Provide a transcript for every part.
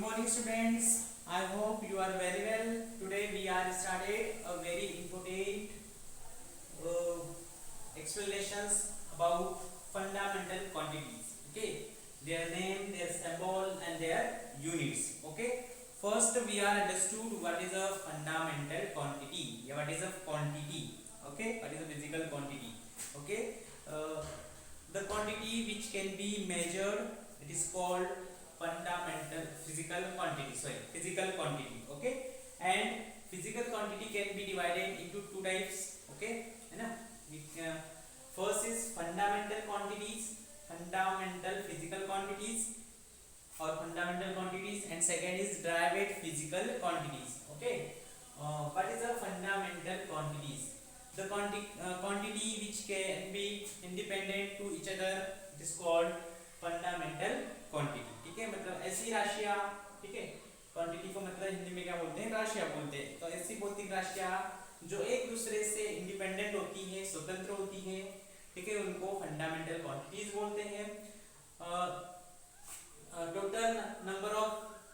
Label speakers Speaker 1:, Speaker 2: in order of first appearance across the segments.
Speaker 1: morning students. I hope you are very well. Today we are started a very important uh, explanations about fundamental quantities. Okay, their name, their symbol, and their units. Okay, first we are understood what is a fundamental quantity. Yeah, what is a quantity? Okay, what is a physical quantity? Okay, the quantity which can be measured, it is called fundamental physical quantity. Sorry, physical quantity. Okay, and physical quantity can be divided into two types. Okay, है ना? First is fundamental quantities, fundamental physical quantities or fundamental quantities, and second is derived physical quantities. Okay, what is the fundamental quantities? The quantity which can be independent to each other, it is called fundamental quantity. ठीक है, मतलब ऐसी राशियां, ठीक है, quantity को मतलब हिंदी में क्या बोलते हैं, राशियां बोलते हैं। तो ऐसी भौतिक राशियां जो एक दूसरे से इंडिपेंडेंट होती है, स्वतंत्र होती है, ठीक है, उनको फंडामेंटल क्वांटिटीज बोलते हैं। Total number of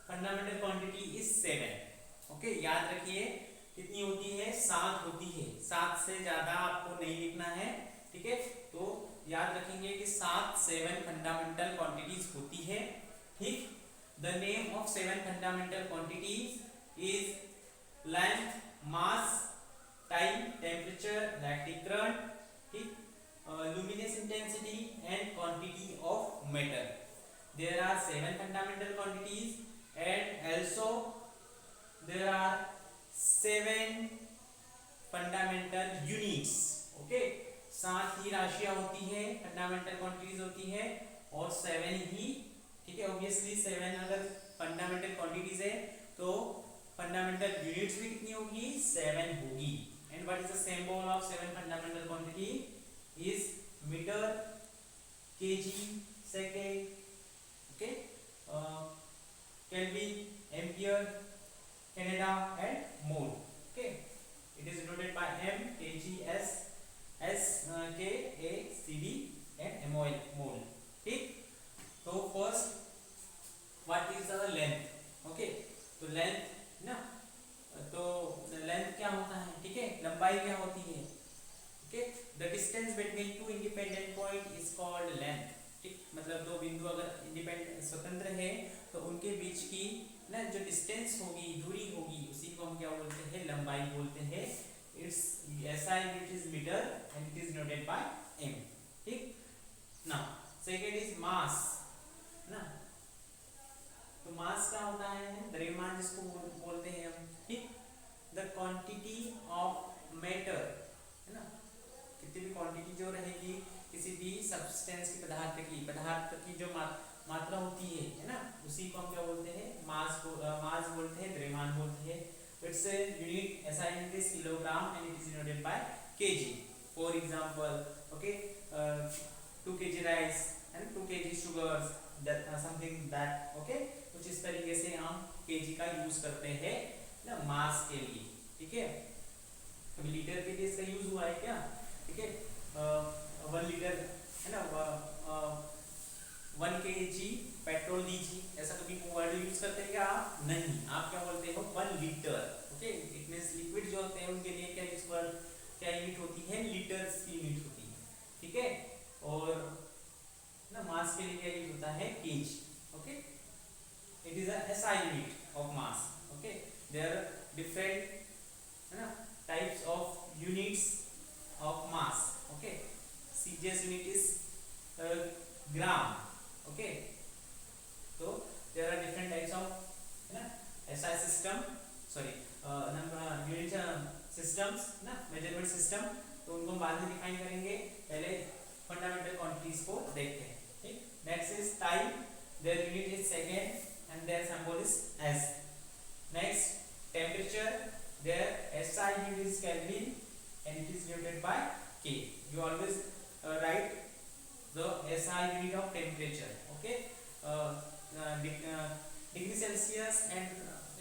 Speaker 1: fundamental quantity is 7। Okay, याद रखिए कितनी होती है, 7 होती है। 7 से ज्यादा आपको नहीं लिखना है, ठीक है। तो याद रखेंगे कि 7 फंडामेंटल क्वांटिटीज होती है। ठीक, the name of 7 fundamental quantities is length, mass, time, temperature, electric current, ठीक, luminous intensity and quantity of matter. There are 7 fundamental quantities and also there are 7 fundamental units. Okay, 7 ही राशियां होती है, fundamental quantities होती है और 7 ही, ठीक है। Obviously 7 अगर फंडामेंटल क्वांटिटीज है तो फंडामेंटल यूनिट्स भी कितनी होगी, 7 होगी। And what is the symbol of 7 fundamental quantity is meter, kg, second, okay, Kelvin, ampere, Canada and mole. Okay, it is denoted by m, kg, s, k, a, cd and mol, mole. ठीक, तो first what is the length? Okay, तो length ना, तो length क्या होता है, ठीक है, लंबाई क्या होती है। Okay, the distance between two independent point is called length. ठीक, मतलब दो बिंदु अगर इंडिपेंडेंट स्वतंत्र है तो उनके बीच की ना जो डिस्टेंस होगी, दूरी होगी, उसी को हम क्या बोलते हैं, लंबाई बोलते हैं। It's SI unit is metre and it is noted by m। ठीक, नाउ सेकंड इज मास ना, तो मास क्या होता है, द्रव्यमान जिसको बोलते हैं हम। ठीक, द क्वांटिटी ऑफ मैटर, है ना, कितनी भी क्वांटिटी जो रहेगी किसी भी सब्सटेंस की, पदार्थ की जो मात्रा होती है ना, उसी को हम क्या बोलते हैं, मास बोलते हैं, द्रव्यमान बोलते हैं। Its unit SI unit is kilogram and it is denoted bye kg। For example, okay, 2 kg rice and 2 kg sugars, that something that. Okay, कुछ इस तरीके से हम kg का यूज करते हैं ना मास के लिए। ठीक है, अभी लीटर के लिए इसका यूज हुआ है क्या, ठीक है, 1 लीटर है ना, 1 kg पेट्रोल लीजिए, ऐसा कभी वर्ड यूज करते हैं क्या आप, नहीं, आप क्या बोलते हो, 1 litre. Okay, it means liquid जो होते हैं उनके लिए क्या यूज वर्ड, क्या यूनिट होती है, लीटर्स की यूनिट होती है। ठीक है, और ना मास के लिए क्या यूज होता है, kg। Okay, it is a SI unit of mass. Okay, there are different, है ना, types of units of mass. Okay, CGS unit is gram. Okay, so there are different types of, है ना, SI system, sorry, unit systems ना, measurement system, तो उनको बाद में define करेंगे, पहले फंडामेंटल क्वांटिटीज को देखते हैं। ठीक, next is time, their unit is second and their symbol is S. Next, temperature, their SI unit is Kelvin and it is denoted by K. You always write the SI unit of temperature. Okay, degree Celsius and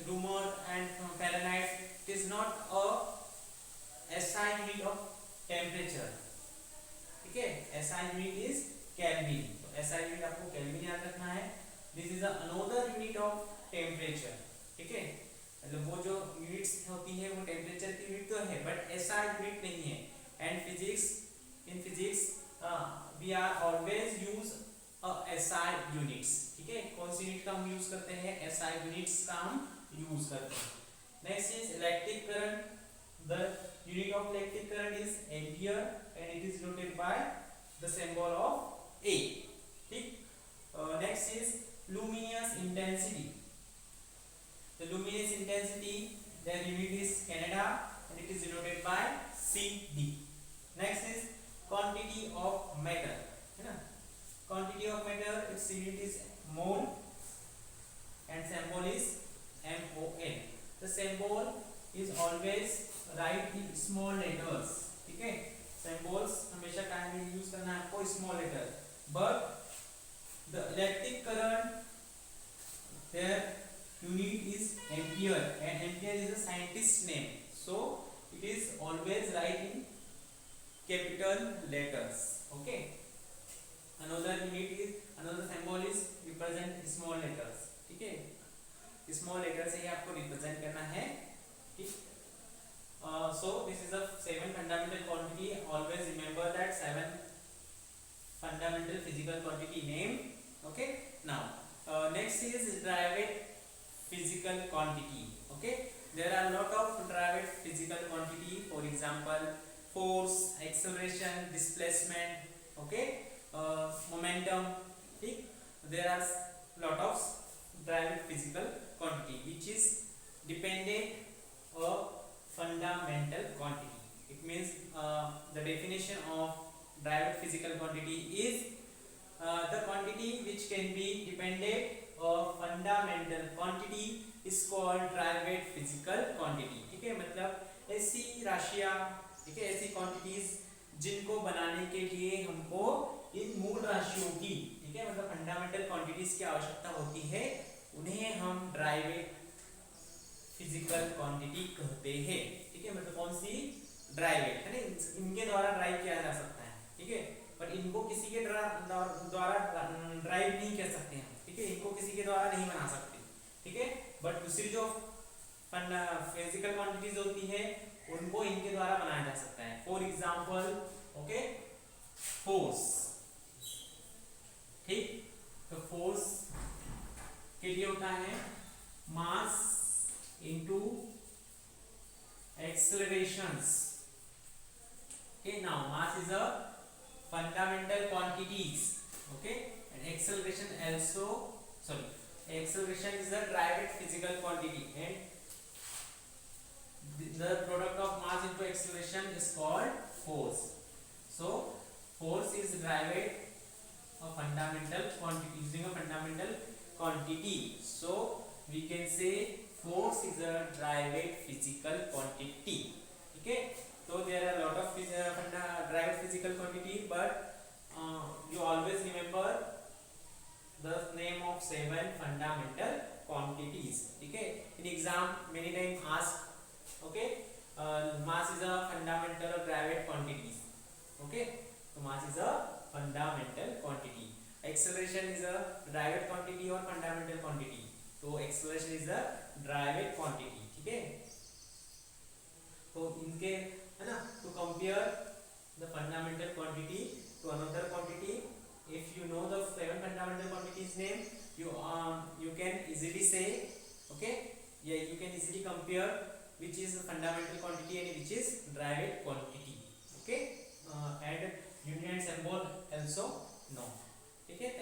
Speaker 1: Reaumur and Fahrenheit, it is not a SI unit of temperature. ठीक है, SI unit is Kelvin, तो SI unit आपको Kelvin याद रखना है। This is another unit of temperature, ठीक है, मतलब वो जो यूनिट्स होती है वो टेम्परेचर की यूनिट तो है बट ऐसा यूनिट नहीं है। And physics, in physics we are always use SI units, ठीक है, कौन सी यूनिट का हम यूज करते हैं, एसआई यूनिट्स का हम यूज करते हैं। Next is electric current, the unit of electric current is ampere and it is denoted by the symbol of A, ठीक। Next is luminous intensity, the luminous intensity, their unit is Canada and it is denoted by CD. Next is quantity of matter, है ना, quantity of matter, its unit is mole and symbol is MOL. The symbol is always write in small letters, ठीक है, symbols हमेशा क्या में use करना है आपको, small letter, but the electric current, their unit is ampere and ampere is a scientist name, so it is always write in capital letters, okay. Another unit is, another symbol is represent small letters, ठीक है, small letter से ही आपको represent करना है, ठीक। So this is a 7 fundamental quantity, always remember that 7 fundamental physical quantity name, okay. Now next is derived physical quantity, okay. There are lot of derived physical quantity, for example force, acceleration, displacement, okay, momentum, ठीक। There are lot of derived physical quantity which is dependent or fundamental quantity. It means the definition of derived physical quantity is the quantity which can be dependent or fundamental quantity is called derived physical quantity, ठीक है, मतलब ऐसी राशियां, ठीक है, ऐसी quantities जिनको बनाने के लिए हमको इन मूल राशियों की, ठीक है, मतलब फंडामेंटल क्वांटिटीज की आवश्यकता होती है, उन्हें हम derived physical quantity कहते हैं, ठीक है, मतलब कौन सी, derived, है ना, इनके द्वारा ड्राइव किया जा सकता है, ठीक है, पर इनको किसी के द्वारा ड्राइव नहीं कर सकते हैं, ठीक है, इनको किसी के द्वारा नहीं बना सकते, ठीक है, बट दूसरी जो फिजिकल क्वांटिटीज होती है उनको इनके द्वारा बनाया जा सकता है। फॉर एग्जांपल, ओके, फोर्स, ठीक, तो फोर्स के लिए होता है mass into accelerations, okay. Now mass is a fundamental quantities, okay, and acceleration also, sorry, acceleration is a derived physical quantity and the product of mass into acceleration is called force. So force is derived a fundamental quantity using a fundamental quantity, so we can say force is a derived physical quantity, okay. So there are a lot of derived physical quantity, but you always remember the name of 7 fundamental quantities, ठीक है, in exam many times asked, okay, mass is a fundamental of derived quantities, okay, so mass is a fundamental quantity, acceleration is a derived quantity or fundamental quantity, so acceleration is a derived quantity, ठीक है, तो इनके, है ना, to compare the fundamental quantity to another quantity, if you know the 7 fundamental quantities name, you can easily say, okay, yeah, you can easily compare which is the fundamental quantity and which is derived quantity, okay, and unit and symbol also know, okay.